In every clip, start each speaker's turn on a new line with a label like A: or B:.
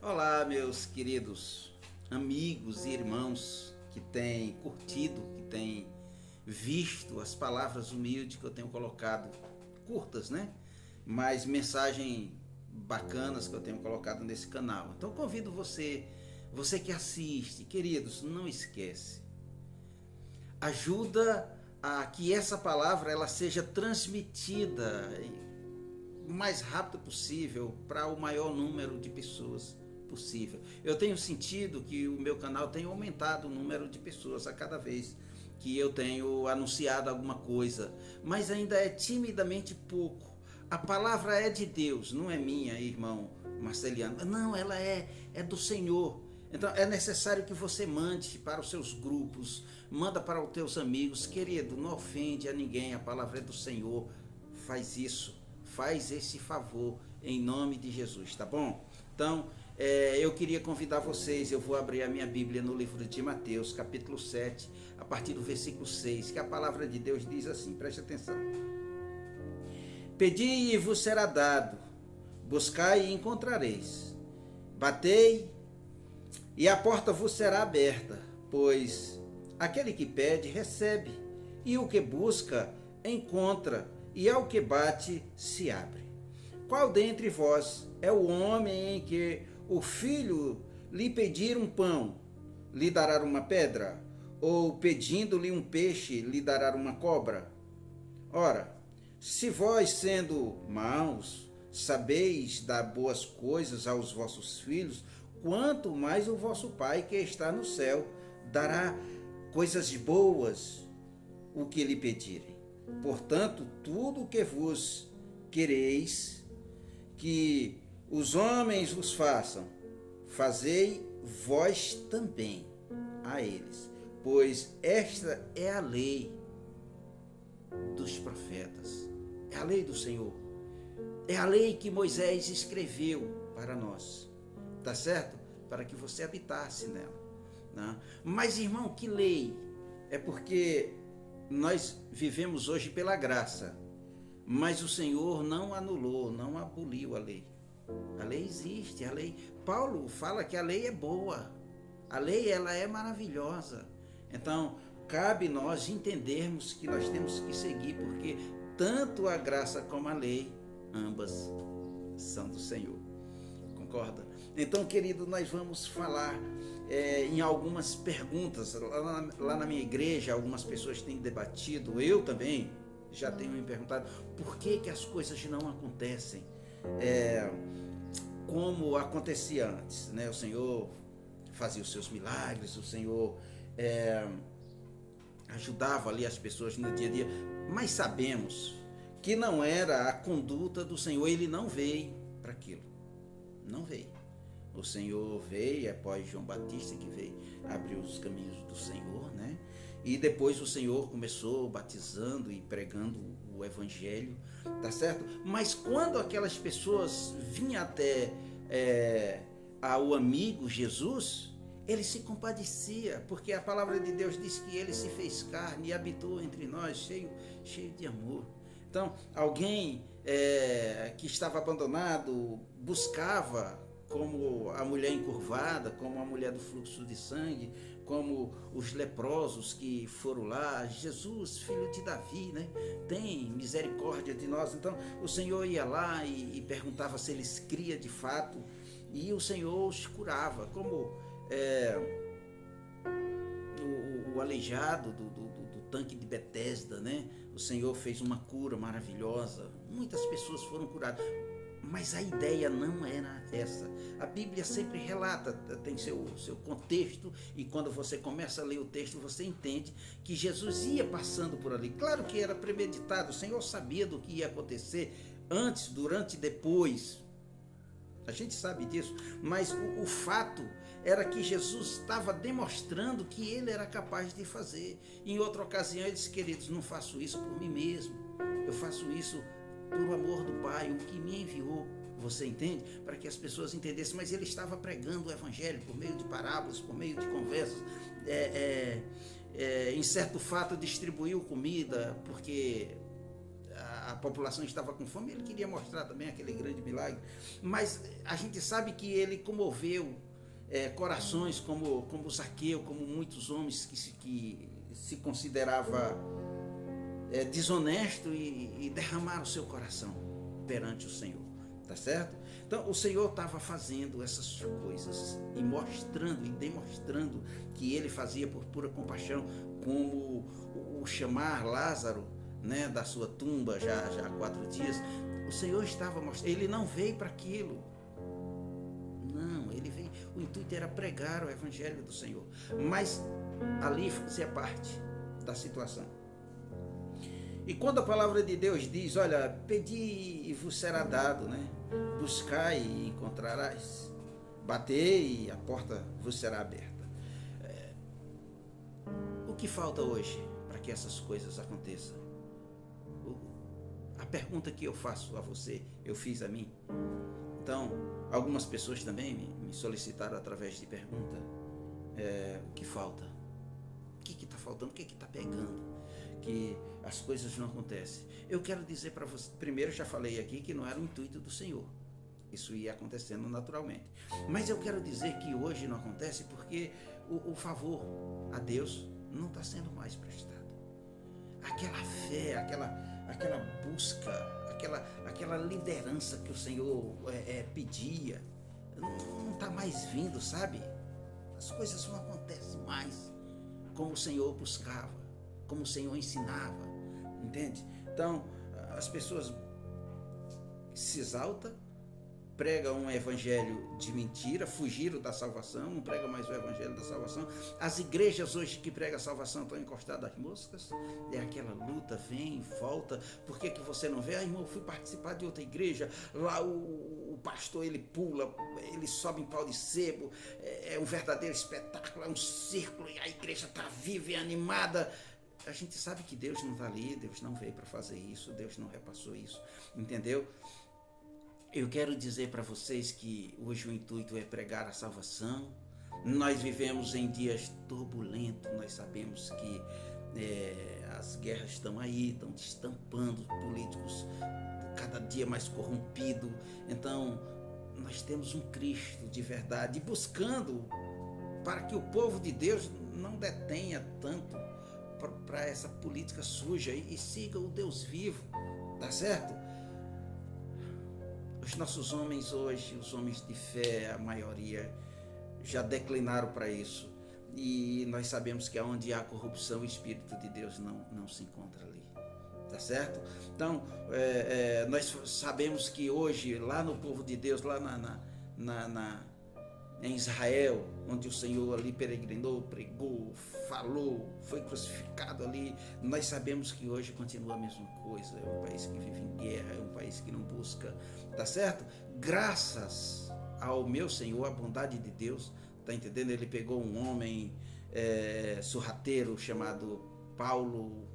A: Olá, meus queridos amigos e irmãos que têm curtido, que têm visto as palavras humildes que eu tenho colocado, curtas, né? Mas mensagem bacanas que eu tenho colocado nesse canal. Então convido você que assiste, queridos, não esquece. Ajuda a que essa palavra ela seja transmitida o mais rápido possível para o maior número de pessoas possível. Eu tenho sentido que o meu canal tem aumentado o número de pessoas a cada vez que eu tenho anunciado alguma coisa, mas ainda é timidamente pouco. A palavra é de Deus, não é minha, irmão Marceliano. Não, ela é do Senhor. Então é necessário que você mande para os seus grupos, manda para os teus amigos. Querido, não ofende a ninguém, a palavra é do Senhor. Faz isso, faz esse favor em nome de Jesus, tá bom? Então, eu queria convidar vocês, eu vou abrir a minha Bíblia no livro de Mateus, capítulo 7, a partir do versículo 6, que a palavra de Deus diz assim, preste atenção. Pedi e vos será dado, buscai e encontrareis, batei e a porta vos será aberta, pois aquele que pede, recebe, e o que busca, encontra, e ao que bate, se abre. Qual dentre vós é o homem em que o filho lhe pedir um pão, lhe dará uma pedra? Ou pedindo-lhe um peixe, lhe dará uma cobra? Ora, se vós, sendo maus, sabeis dar boas coisas aos vossos filhos, quanto mais o vosso Pai que está no céu dará coisas boas o que lhe pedirem. Portanto, tudo o que vos quereis que os homens vos façam, fazei vós também a eles, pois esta é a lei dos profetas, é a lei do Senhor, é a lei que Moisés escreveu para nós, tá certo? Para que você habitasse nela, né? Mas, irmão, que lei? É porque nós vivemos hoje pela graça, mas o Senhor não anulou, não aboliu a lei. A lei existe, a lei. Paulo fala que a lei é boa, a lei ela é maravilhosa. Então, cabe nós entendermos que nós temos que seguir, porque tanto a graça como a lei, ambas são do Senhor. Concorda? Então, querido, nós vamos falar em algumas perguntas. Lá na minha igreja, algumas pessoas têm debatido, eu também já tenho me perguntado por que as coisas não acontecem como acontecia antes, né? O Senhor fazia os seus milagres, o Senhor ajudava ali as pessoas no dia a dia, mas sabemos que não era a conduta do Senhor, ele não veio para aquilo, não veio. O Senhor veio após João Batista, que veio abrir os caminhos do Senhor, né? E depois o Senhor começou batizando e pregando o Evangelho, tá certo? Mas quando aquelas pessoas vinham até ao amigo Jesus, ele se compadecia, porque a palavra de Deus diz que ele se fez carne e habitou entre nós, cheio de amor. Então, alguém que estava abandonado buscava, como a mulher encurvada, como a mulher do fluxo de sangue, como os leprosos que foram lá, Jesus, filho de Davi, né? Tem misericórdia de nós. Então o Senhor ia lá e perguntava se eles cria de fato, e o Senhor os curava, como o aleijado do tanque de Betesda, né? O Senhor fez uma cura maravilhosa, muitas pessoas foram curadas. Mas a ideia não era essa. A Bíblia sempre relata, tem seu contexto, e quando você começa a ler o texto, você entende que Jesus ia passando por ali. Claro que era premeditado, o Senhor sabia do que ia acontecer antes, durante e depois. A gente sabe disso, mas o fato era que Jesus estava demonstrando que ele era capaz de fazer. Em outra ocasião ele disse, queridos, não faço isso por mim mesmo, eu faço isso por o amor do Pai, o que me enviou. Você entende? Para que as pessoas entendessem, mas ele estava pregando o Evangelho por meio de parábolas, por meio de conversas. Em certo fato distribuiu comida, porque a população estava com fome, ele queria mostrar também aquele grande milagre. Mas a gente sabe que ele comoveu corações como Zaqueu, como muitos homens que se considerava desonesto e derramaram seu coração perante o Senhor, tá certo? Então o Senhor estava fazendo essas coisas e mostrando e demonstrando que ele fazia por pura compaixão, como o chamar Lázaro, né, da sua tumba já há 4 dias. O Senhor estava mostrando, ele não veio para aquilo. Não, ele veio, o intuito era pregar o evangelho do Senhor, mas ali fazia parte da situação. E quando a palavra de Deus diz, olha, pedi e vos será dado, né? Buscai e encontrarás, batei e a porta vos será aberta. O que falta hoje para que essas coisas aconteçam? A pergunta que eu faço a você, eu fiz a mim. Então, algumas pessoas também me solicitaram através de pergunta, o que falta? O que está faltando? O que está pegando? Que as coisas não acontecem. Eu quero dizer para você, primeiro já falei aqui que não era o intuito do Senhor. Isso ia acontecendo naturalmente. Mas eu quero dizer que hoje não acontece porque o favor a Deus não está sendo mais prestado. Aquela fé, aquela busca, aquela liderança que o Senhor pedia, não está mais vindo, sabe? As coisas não acontecem mais como o Senhor buscava, como o Senhor ensinava, entende? Então, as pessoas se exaltam, pregam um evangelho de mentira, fugiram da salvação, não pregam mais o evangelho da salvação. As igrejas hoje que pregam a salvação estão encostadas às moscas, é aquela luta, vem, volta. Por que você não vê? Irmão, eu fui participar de outra igreja, lá o pastor ele pula, ele sobe em pau de sebo, é um verdadeiro espetáculo, é um círculo, e a igreja está viva e animada. A gente sabe que Deus não está ali, Deus não veio para fazer isso, Deus não repassou isso, entendeu? Eu quero dizer para vocês que hoje o intuito é pregar a salvação. Nós vivemos em dias turbulentos, nós sabemos que as guerras estão aí, estão destampando, políticos cada dia mais corrompidos. Então, nós temos um Cristo de verdade, buscando para que o povo de Deus não detenha tanto para essa política suja e siga o Deus vivo, tá certo? Os nossos homens hoje, os homens de fé, a maioria, já declinaram para isso. E nós sabemos que onde há corrupção, o Espírito de Deus não se encontra ali. Tá certo? Então, nós sabemos que hoje, lá no povo de Deus, lá em Israel, onde o Senhor ali peregrinou, pregou, falou, foi crucificado ali, nós sabemos que hoje continua a mesma coisa. É um país que vive em guerra, é um país que não busca, tá certo? Graças ao meu Senhor, a bondade de Deus, tá entendendo? Ele pegou um homem sorrateiro chamado Paulo,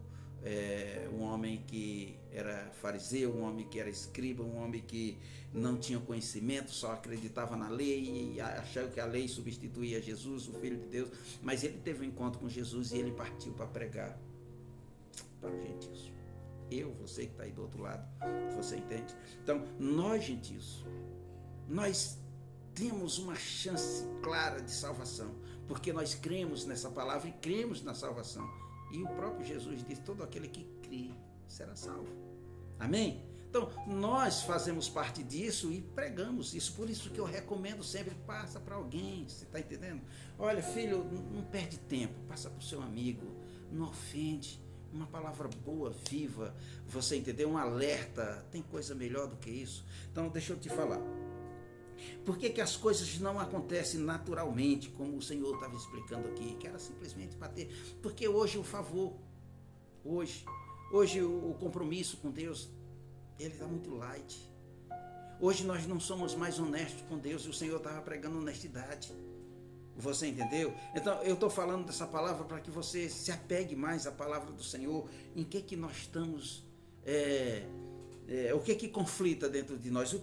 A: um homem que era fariseu, um homem que era escriba, um homem que não tinha conhecimento, só acreditava na lei e achava que a lei substituía Jesus, o Filho de Deus. Mas ele teve um encontro com Jesus e ele partiu para pregar para os gentios. Você que está aí do outro lado, você entende? Então, nós gentios, nós temos uma chance clara de salvação, porque nós cremos nessa palavra e cremos na salvação. E o próprio Jesus disse, todo aquele que crê será salvo. Amém? Então, nós fazemos parte disso e pregamos isso. Por isso que eu recomendo sempre, passa para alguém, você está entendendo? Olha, filho, não perde tempo, passa para o seu amigo, não ofende. Uma palavra boa, viva, você entendeu? Um alerta, tem coisa melhor do que isso. Então, deixa eu te falar. Por que as coisas não acontecem naturalmente, como o Senhor estava explicando aqui, que era simplesmente bater? Porque hoje o favor, hoje o compromisso com Deus, ele está muito light. Hoje nós não somos mais honestos com Deus e o Senhor estava pregando honestidade. Você entendeu? Então eu estou falando dessa palavra para que você se apegue mais à palavra do Senhor. Em que nós estamos, o que conflita dentro de nós?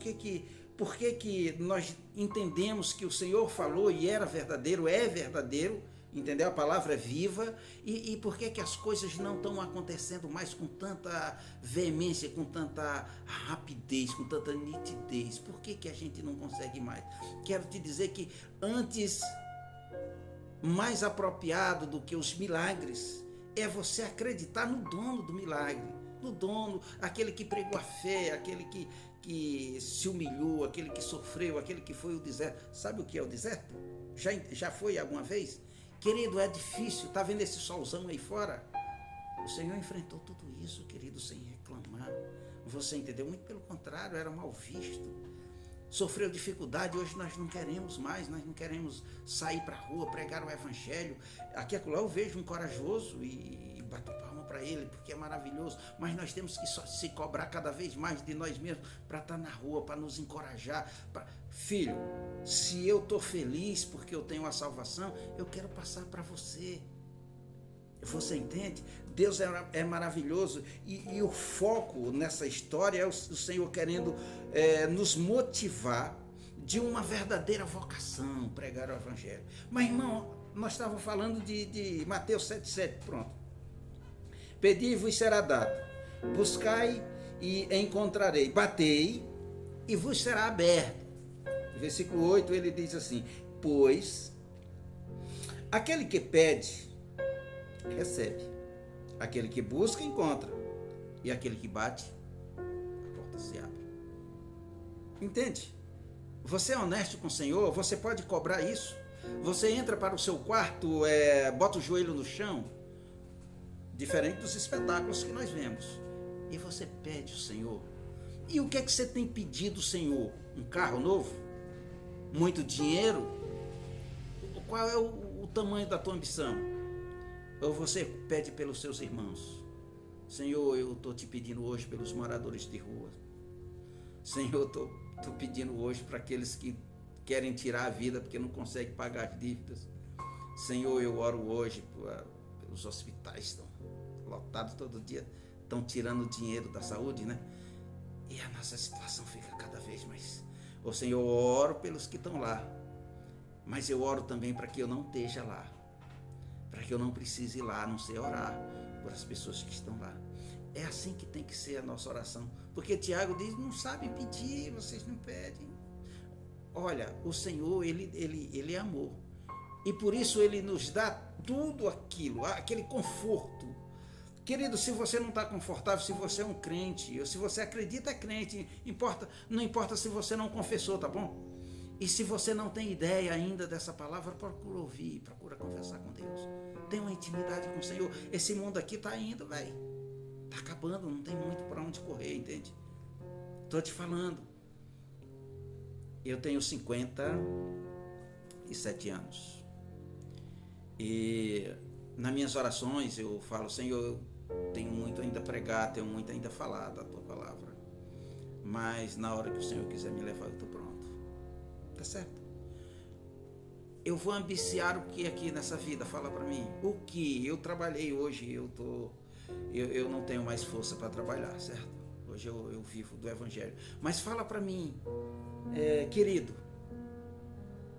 A: Por que nós entendemos que o Senhor falou e era verdadeiro, é verdadeiro, Entendeu? A palavra é viva. E por que as coisas não estão acontecendo mais com tanta veemência, com tanta rapidez, com tanta nitidez? Por que a gente não consegue mais? Quero te dizer que antes, mais apropriado do que os milagres, é você acreditar no dono do milagre, no dono, aquele que pregou a fé, aquele que se humilhou, aquele que sofreu, aquele que foi o deserto. Sabe o que é o deserto? Já foi alguma vez? Querido, é difícil, tá vendo esse solzão aí fora? O Senhor enfrentou tudo isso, querido, sem reclamar. Você entendeu? Muito pelo contrário, era mal visto. Sofreu dificuldade, hoje nós não queremos mais, nós não queremos sair para a rua, pregar o evangelho. Aqui acolá eu vejo um corajoso e bato palma para ele, porque é maravilhoso, mas nós temos que só se cobrar cada vez mais de nós mesmos para estar na rua, para nos encorajar. Filho, se eu estou feliz porque eu tenho a salvação, eu quero passar para você. Você entende? Deus é maravilhoso e o foco nessa história é o Senhor querendo nos motivar de uma verdadeira vocação, pregar o evangelho. Mas, irmão, nós estávamos falando de Mateus 7,7, pronto. Pedi e vos será dado, buscai e encontrarei, batei e vos será aberto. Versículo 8 ele diz assim: pois aquele que pede, recebe. Aquele que busca, encontra. E aquele que bate, a porta se abre. Entende? Você é honesto com o Senhor, você pode cobrar isso. Você entra para o seu quarto, bota o joelho no chão, diferente dos espetáculos que nós vemos, e você pede o Senhor. E o que é que você tem pedido, Senhor? Um carro novo? Muito dinheiro? Qual é o tamanho da tua ambição? Ou você pede pelos seus irmãos? Senhor, eu estou te pedindo hoje pelos moradores de rua. Senhor, estou pedindo hoje para aqueles que querem tirar a vida porque não conseguem pagar as dívidas. Senhor, eu oro hoje pelos hospitais, estão lotados todo dia, estão tirando dinheiro da saúde, né? E a nossa situação fica cada vez mais. Ô Senhor, eu oro pelos que estão lá, mas eu oro também para que eu não esteja lá, para que eu não precise ir lá, a não ser orar por as pessoas que estão lá. É assim que tem que ser a nossa oração, porque Tiago diz, não sabem pedir, vocês não pedem. Olha, o Senhor, ele é amor, e por isso ele nos dá tudo aquilo, aquele conforto. Querido, se você não está confortável, se você é um crente, ou se você acredita é crente, não importa se você não confessou, tá bom? E se você não tem ideia ainda dessa palavra, procura ouvir, procura conversar com Deus. Tem uma intimidade com o Senhor. Esse mundo aqui está indo, velho. Está acabando, não tem muito para onde correr, entende? Estou te falando. Eu tenho 57 anos. E nas minhas orações eu falo, Senhor, eu tenho muito ainda a pregar, tenho muito ainda a falar da tua palavra. Mas na hora que o Senhor quiser me levar, eu estou pronto. Tá certo? Eu vou ambiciar o que aqui nessa vida? Fala para mim. O que? Eu trabalhei hoje, eu não tenho mais força para trabalhar, certo? Hoje eu vivo do evangelho. Mas fala para mim, querido,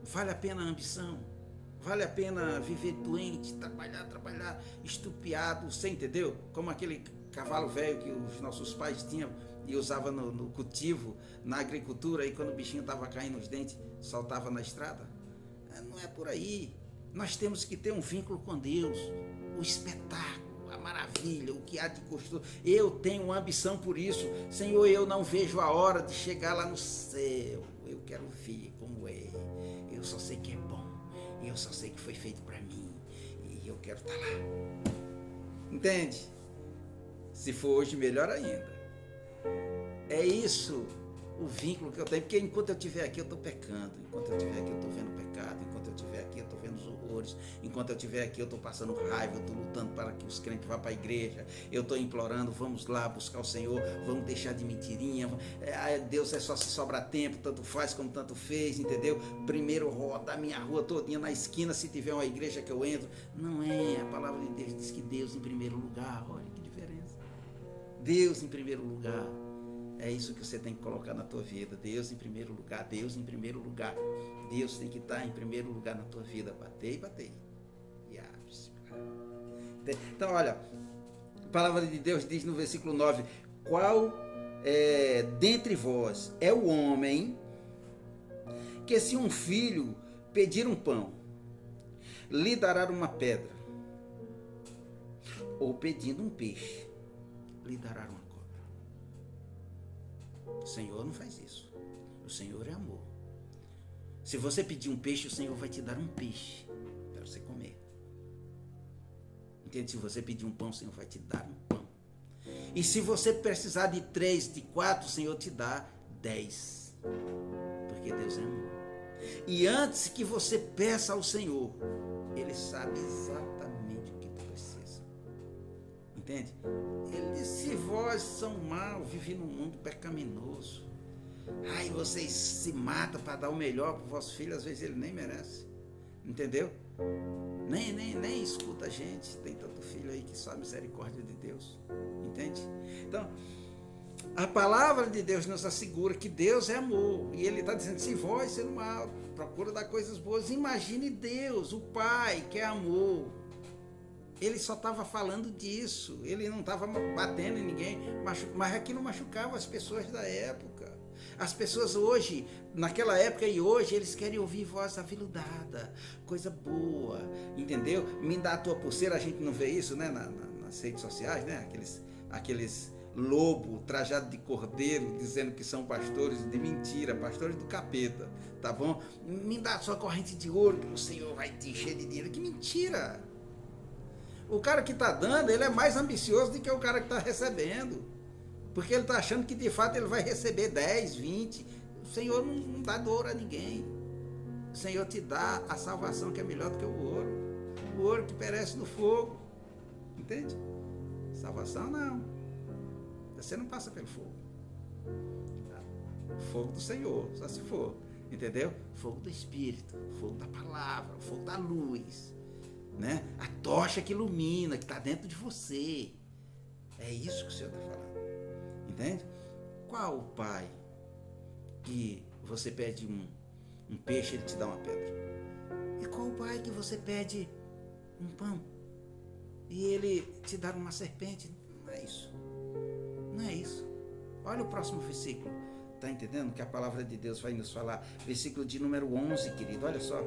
A: vale a pena a ambição? Vale a pena viver doente, trabalhar, estupiado, você entendeu? Como aquele cavalo velho que os nossos pais tinham e usava no cultivo, na agricultura, e quando o bichinho estava caindo os dentes, soltava na estrada. Não é por aí. Nós temos que ter um vínculo com Deus, o espetáculo, a maravilha, o que há de gostoso. Eu tenho uma ambição por isso. Senhor, eu não vejo a hora de chegar lá no céu. Eu quero ver como é. Eu só sei que é bom. Eu só sei que foi feito para mim. E eu quero estar lá. Entende? Se for hoje, melhor ainda. É isso o vínculo que eu tenho, porque enquanto eu estiver aqui eu estou pecando, enquanto eu estiver aqui eu estou vendo o pecado, enquanto eu estiver aqui eu estou vendo os horrores, enquanto eu estiver aqui eu estou passando raiva, eu estou lutando para que os crentes vá para a igreja, eu estou implorando, vamos lá buscar o Senhor, vamos deixar de mentirinha, Deus é só se sobrar tempo, tanto faz como tanto fez, entendeu? Primeiro roda a minha rua todinha na esquina, se tiver uma igreja que eu entro. Não é, a palavra de Deus diz que Deus em primeiro lugar. Olha que diferença. Deus em primeiro lugar. É isso que você tem que colocar na tua vida. Deus em primeiro lugar, Deus em primeiro lugar. Deus tem que estar em primeiro lugar na tua vida. Batei. Então, olha, a palavra de Deus diz no versículo 9: qual dentre vós é o homem que, se um filho pedir um pão, lhe dará uma pedra? Ou pedindo um peixe, lhe dará uma cobra? O Senhor não faz isso. O Senhor é amor. Se você pedir um peixe, o Senhor vai te dar um peixe para você comer. Entende? Se você pedir um pão, o Senhor vai te dar um pão. E se você precisar de 3, de 4, o Senhor te dá 10. Porque Deus é amor. E antes que você peça ao Senhor, Ele sabe exatamente o que tu precisa. Entende? Ele diz: se vós são maus, vivem num mundo pecaminoso, ai, vocês se matam para dar o melhor para o vosso filho, às vezes ele nem merece. Entendeu? Nem escuta a gente. Tem tanto filho aí que só a misericórdia de Deus. Entende? Então, a palavra de Deus nos assegura que Deus é amor. E Ele está dizendo: se vós sendo mal, procura dar coisas boas. Imagine Deus, o Pai, que é amor. Ele só estava falando disso. Ele não estava batendo em ninguém, mas aquilo machucava as pessoas da época. As pessoas hoje, naquela época e hoje, eles querem ouvir voz aveludada, coisa boa, entendeu? Me dá a tua pulseira. A gente não vê isso, né, nas redes sociais, né? Aqueles lobo trajado de cordeiro dizendo que são pastores de mentira, pastores do capeta, tá bom? Me dá a sua corrente de ouro que o Senhor vai te encher de dinheiro. Que mentira! O cara que está dando, ele é mais ambicioso do que o cara que está recebendo. Porque ele está achando que de fato ele vai receber 10, 20. O Senhor não dá ouro a ninguém. O Senhor te dá a salvação, que é melhor do que o ouro. O ouro que perece no fogo. Entende? Salvação não. Você não passa pelo fogo. O fogo do Senhor, só se for. Entendeu? Fogo do Espírito, fogo da palavra, fogo da luz. Né? A tocha que ilumina, que está dentro de você. É isso que o Senhor está falando. Entende? Qual o pai que você pede um peixe, ele te dá uma pedra? E qual o pai que você pede um pão e ele te dá uma serpente? Não é isso. Não é isso. Olha o próximo versículo. Está entendendo que a palavra de Deus vai nos falar? Versículo de número 11, querido. Olha só.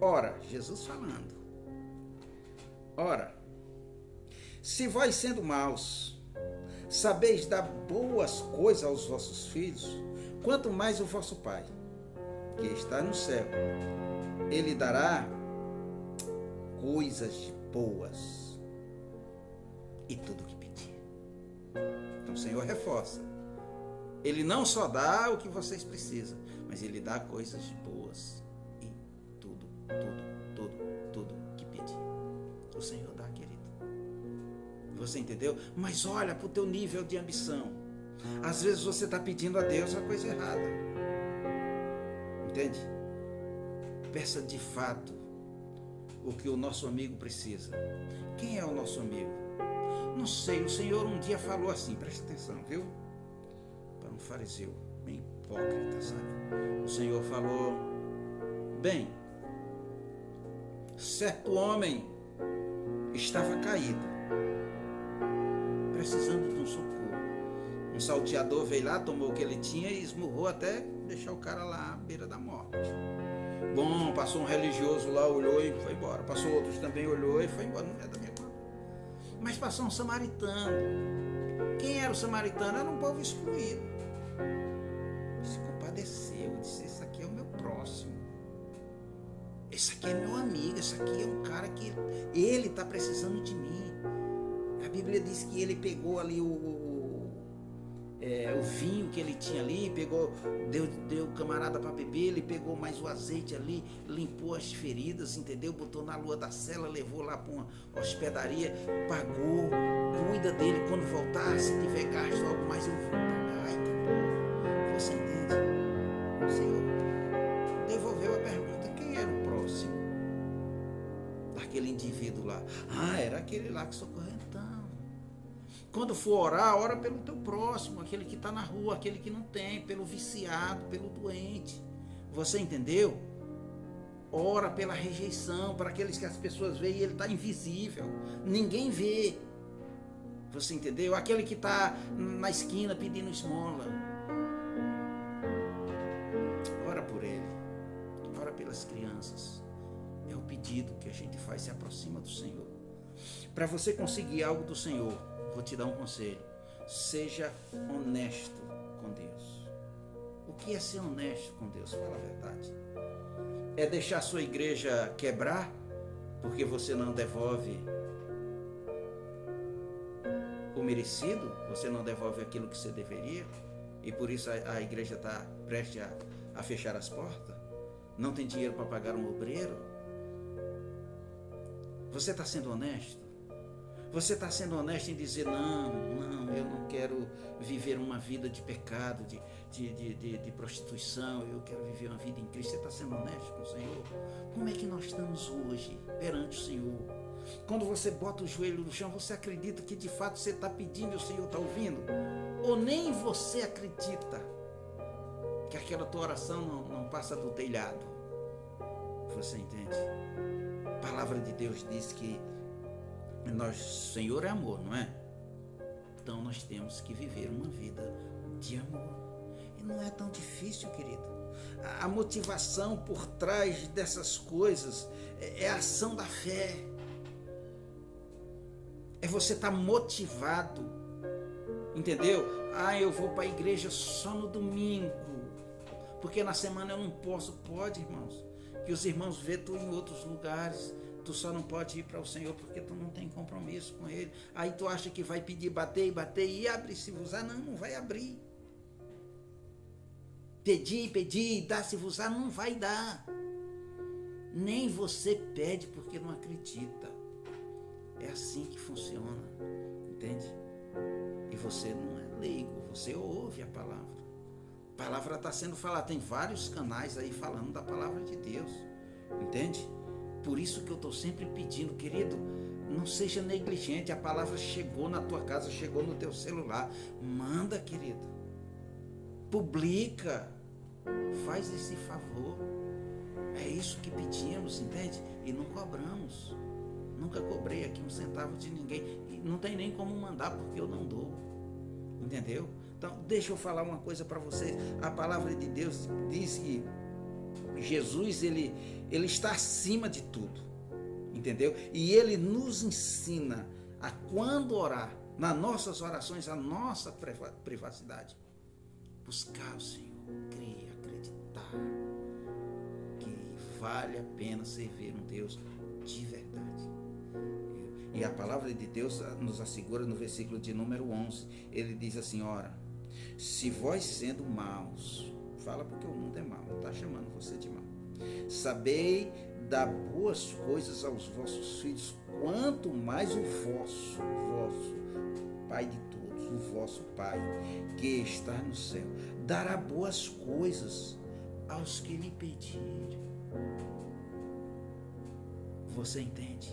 A: Ora, Jesus falando. Ora, se vós sendo maus sabeis dar boas coisas aos vossos filhos, quanto mais o vosso Pai, que está no céu, Ele dará coisas boas e tudo o que pedir. Então o Senhor reforça. Ele não só dá o que vocês precisam, mas Ele dá coisas boas e tudo que pedir. O Senhor dá, querido. Você entendeu? Mas olha para o teu nível de ambição. Às vezes você está pedindo a Deus a coisa errada. Entende? Peça de fato o que o nosso amigo precisa. Quem é o nosso amigo? Não sei, o Senhor um dia falou assim, presta atenção, viu? Para um fariseu bem hipócrita, sabe? O Senhor falou: bem, certo homem estava caído, precisando de um socorro. Um salteador veio lá, tomou o que ele tinha e esmurrou até deixar o cara lá à beira da morte. Bom, passou um religioso lá, olhou e foi embora. Passou outros também, olhou e foi embora. Não é da minha conta. Mas passou um samaritano. Quem era o samaritano? Era um povo excluído. Se compadeceu, disse: esse aqui é o meu próximo. Esse aqui é meu amigo, esse aqui é um cara que ele está precisando de mim. A Bíblia diz que ele pegou ali o vinho que ele tinha ali, deu o camarada para beber, ele pegou mais o azeite ali, limpou as feridas, entendeu? Botou na lua da cela, levou lá para uma hospedaria, pagou, cuida dele quando voltar, se tiver gasto algo mais eu vou pagar, e acabou. Você entende? O Senhor devolveu a pergunta: quem era o próximo daquele indivíduo lá? Ah, era aquele lá que socorreu. Então, quando for orar, ora pelo teu próximo, aquele que está na rua, aquele que não tem, pelo viciado, pelo doente. Você entendeu? Ora pela rejeição, para aqueles que as pessoas veem, ele está invisível, ninguém vê. Você entendeu? Aquele que está na esquina pedindo esmola. Ora por ele, ora pelas crianças. É o pedido que a gente faz, se aproxima do Senhor. Para você conseguir algo do Senhor, vou te dar um conselho. Seja honesto com Deus. O que é ser honesto com Deus? Fala a verdade. É deixar sua igreja quebrar porque você não devolve o merecido? Você não devolve aquilo que você deveria? E por isso a igreja está prestes a fechar as portas? Não tem dinheiro para pagar um obreiro? Você está sendo honesto? Você está sendo honesto em dizer, não, eu não quero viver uma vida de pecado, de prostituição, eu quero viver uma vida em Cristo. Você está sendo honesto com o Senhor? Como é que nós estamos hoje perante o Senhor? Quando você bota o joelho no chão, você acredita que de fato você está pedindo e o Senhor está ouvindo? Ou nem você acredita que aquela tua oração não passa do telhado? Você entende? A palavra de Deus diz que o Senhor é amor, não é? Então nós temos que viver uma vida de amor. E não é tão difícil, querido. A motivação por trás dessas coisas é a ação da fé. É você estar motivado. Entendeu? Eu vou para a igreja só no domingo, porque na semana eu não posso. Pode, irmãos. Que os irmãos vê tu em outros lugares. Tu só não pode ir para o Senhor porque tu não tem compromisso com Ele. Aí tu acha que vai pedir, bater e abre-se-vos-á. Não vai abrir. Pedir, dá-se-vos-á, não vai dar. Nem você pede porque não acredita. É assim que funciona, entende? E você não é leigo, você ouve a palavra. A palavra está sendo falada, tem vários canais aí falando da palavra de Deus, entende? Por isso que eu estou sempre pedindo, querido, não seja negligente, a palavra chegou na tua casa, chegou no teu celular, manda, querido, publica, faz esse favor, é isso que pedimos, entende? E não cobramos, nunca cobrei aqui um centavo de ninguém, e não tem nem como mandar porque eu não dou, entendeu? Então, deixa eu falar uma coisa para vocês, a palavra de Deus diz que Jesus, ele está acima de tudo, entendeu? E ele nos ensina a quando orar, nas nossas orações, a nossa privacidade, buscar o Senhor, crer, acreditar que vale a pena servir um Deus de verdade. E a palavra de Deus nos assegura no versículo de número 11, ele diz assim, ora, se vós sendo maus, fala porque o mundo é mau, não está chamando você de mau, sabei dar boas coisas aos vossos filhos, quanto mais o vosso Pai de todos, o vosso Pai que está no céu, dará boas coisas aos que lhe pedirem. Você entende?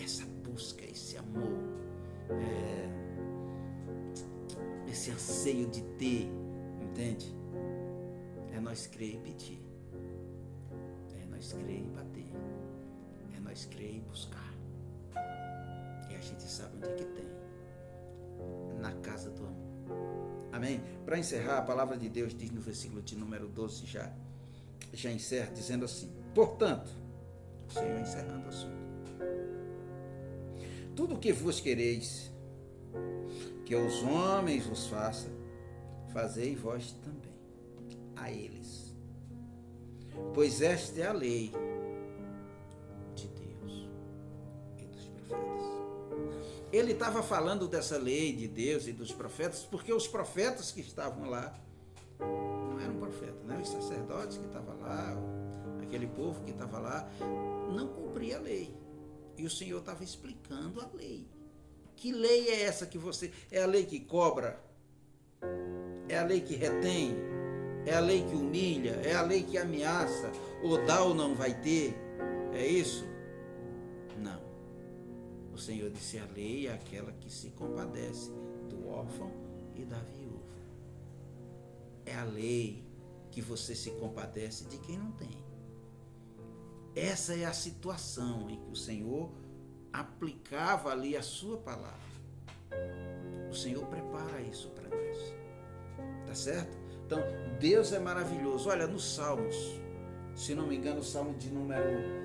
A: Essa busca, esse amor, esse anseio de ter, entende? É nós crer e pedir. É nós crer e bater. É nós crer e buscar. E a gente sabe onde é que tem. Na casa do amor. Amém? Para encerrar, a palavra de Deus diz no versículo de número 12, já encerra, dizendo assim, portanto, o Senhor encerrando o assunto, tudo o que vos quereis que os homens vos façam, fazei vós também a eles, pois esta é a lei de Deus e dos profetas. Ele estava falando dessa lei de Deus e dos profetas, porque os profetas que estavam lá não eram profetas, né? Os sacerdotes que estavam lá, aquele povo que estava lá, não cumpria a lei. E o Senhor estava explicando a lei. Que lei é essa que você... É a lei que cobra? É a lei que retém? É a lei que humilha? É a lei que ameaça? Ou dá ou não vai ter? É isso? Não. O Senhor disse, a lei é aquela que se compadece do órfão e da viúva. É a lei que você se compadece de quem não tem. essa é a situação em que o Senhor aplicava ali a sua palavra. O Senhor prepara isso para nós. Tá certo? Então, Deus é maravilhoso. Olha, nos Salmos, se não me engano, o Salmo de número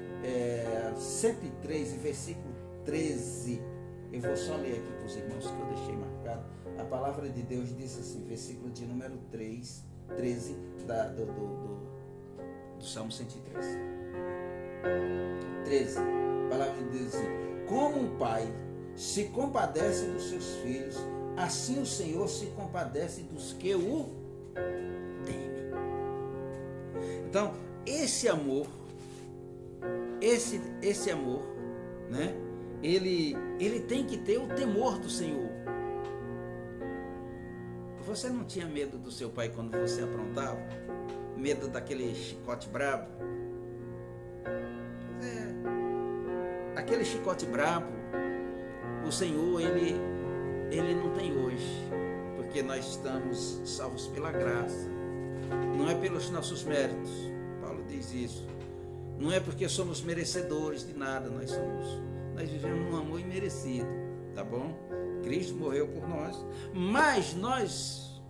A: 103, versículo 13. Eu vou só ler aqui para os irmãos que eu deixei marcado. A palavra de Deus diz assim, versículo de número 13 do Salmo 103. 13. A palavra de Deus diz assim: como um pai se compadece dos seus filhos, assim o Senhor se compadece dos que o temem. Então, esse amor, né? Ele tem que ter o temor do Senhor. Você não tinha medo do seu pai quando você aprontava? Medo daquele chicote brabo? Aquele chicote brabo, o Senhor, ele não tem hoje, porque nós estamos salvos pela graça, não é pelos nossos méritos. Paulo diz isso. Não é porque somos merecedores de nada, nós vivemos num amor imerecido, tá bom? Cristo morreu por nós, mas nós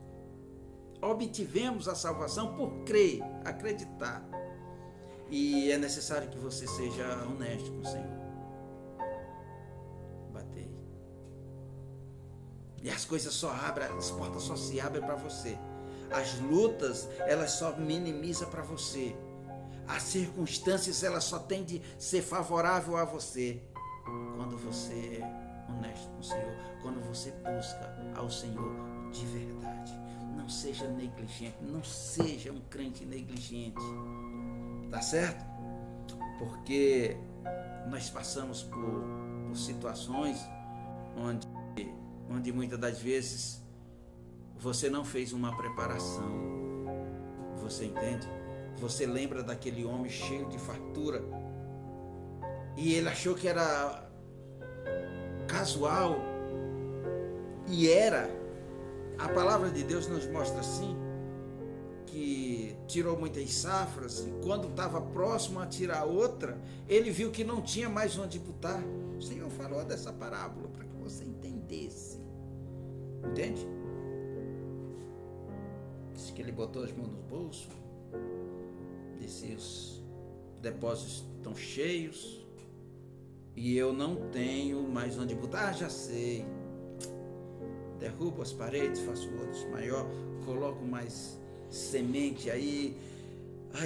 A: obtivemos a salvação por crer, acreditar. E é necessário que você seja honesto com o Senhor. Bater. E as coisas só abrem, as portas só se abrem para você. As lutas, elas só minimizam para você. As circunstâncias, elas só tendem a ser favorável a você quando você é honesto com o Senhor, quando você busca ao Senhor de verdade. Não seja negligente, não seja um crente negligente, tá certo? Porque nós passamos por situações onde muitas das vezes você não fez uma preparação, você entende? Você lembra daquele homem cheio de fartura e ele achou que era casual, e era. A palavra de Deus nos mostra assim, que tirou muitas safras, e quando estava próximo a tirar outra, ele viu que não tinha mais onde botar. O Senhor falou dessa parábola para que você entendesse, entende? Disse que ele botou as mãos no bolso, disse: os depósitos estão cheios e eu não tenho mais onde botar. Já sei. Derrubo as paredes, faço outros maior, coloco mais semente aí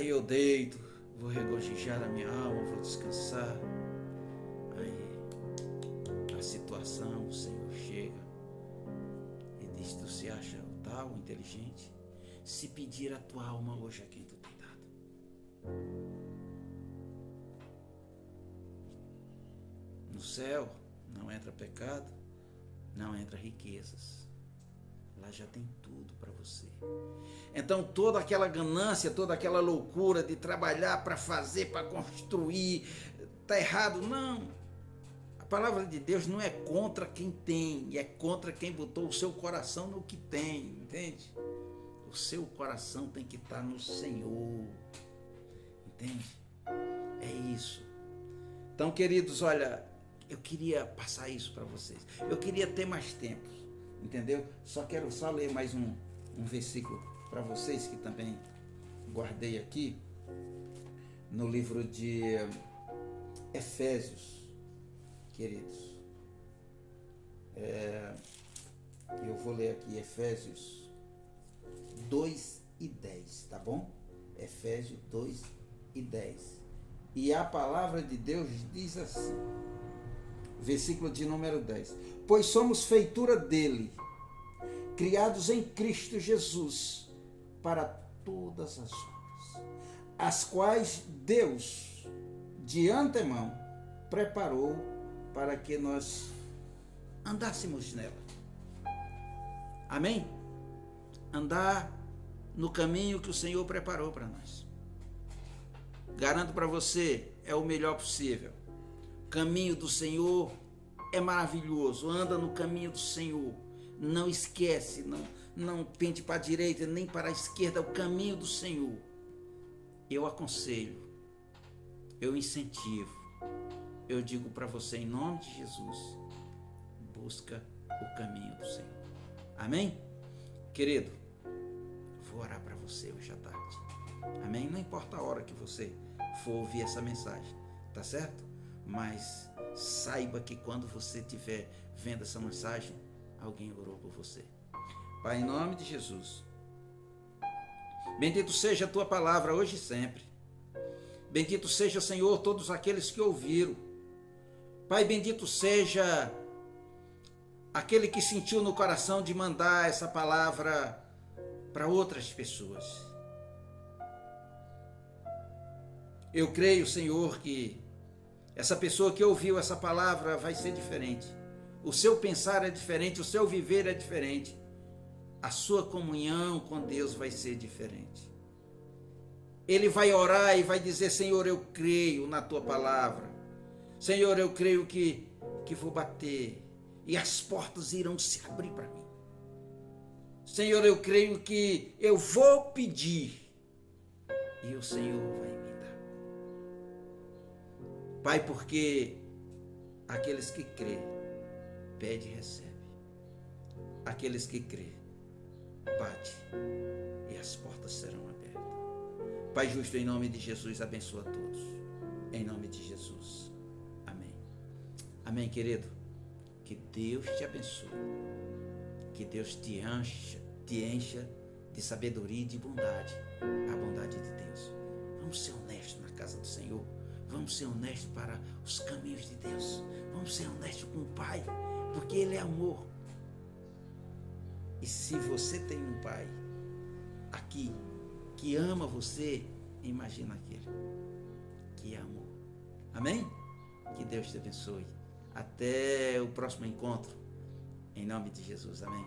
A: eu deito, vou regozijar a minha alma, vou descansar. Aí a situação, o Senhor chega e diz: tu se acha o tal, inteligente? Se pedir a tua alma hoje a quem tu tem dado. No céu não entra pecado, não entra riquezas. Lá já tem tudo para você. Então toda aquela ganância, toda aquela loucura de trabalhar para fazer, para construir, está errado. Não. A palavra de Deus não é contra quem tem, é contra quem botou o seu coração no que tem, entende? O seu coração tem que estar no Senhor, entende? É isso. Então, queridos, olha, eu queria passar isso para vocês. Eu queria ter mais tempo, entendeu? Quero ler mais um versículo para vocês, que também guardei aqui no livro de Efésios, queridos. Eu vou ler aqui Efésios 2:10, tá bom? Efésios 2:10. E a palavra de Deus diz assim, versículo de número 10: pois somos feitura dele, criados em Cristo Jesus, para todas as obras, as quais Deus de antemão preparou para que nós andássemos nela. Amém? Andar no caminho que o Senhor preparou para nós. Garanto para você, é o melhor possível. O caminho do Senhor é maravilhoso. Anda no caminho do Senhor. Não esquece, não pende para a direita nem para a esquerda. O caminho do Senhor. Eu aconselho eu incentivo, eu digo para você em nome de Jesus, busca o caminho do Senhor. Amém? Querido, vou orar para você hoje à tarde. Amém? Não importa a hora que você for ouvir essa mensagem, tá certo? Mas saiba que quando você estiver vendo essa mensagem, alguém orou por você. Pai, em nome de Jesus, bendito seja a tua palavra hoje e sempre. Bendito seja, Senhor, todos aqueles que ouviram. Pai, bendito seja aquele que sentiu no coração de mandar essa palavra para outras pessoas. Eu creio, Senhor, que essa pessoa que ouviu essa palavra vai ser diferente. O seu pensar é diferente, o seu viver é diferente. A sua comunhão com Deus vai ser diferente. Ele vai orar e vai dizer: Senhor, eu creio na tua palavra. Senhor, eu creio que vou bater e as portas irão se abrir para mim. Senhor, eu creio que eu vou pedir e o Senhor vai me dar. Pai, porque aqueles que crêem, pede e recebe. Aqueles que crêem, bate e as portas serão abertas. Pai justo, em nome de Jesus, abençoa todos. Em nome de Jesus. Amém. Amém, querido. Que Deus te abençoe. Que Deus te encha de sabedoria e de bondade. A bondade de Deus. Vamos ser honestos na casa do Senhor. Vamos ser honestos para os caminhos de Deus. Vamos ser honestos com o Pai, porque Ele é amor. E se você tem um Pai aqui que ama você, imagina aquele que é amor. Amém? Que Deus te abençoe. Até o próximo encontro. Em nome de Jesus. Amém.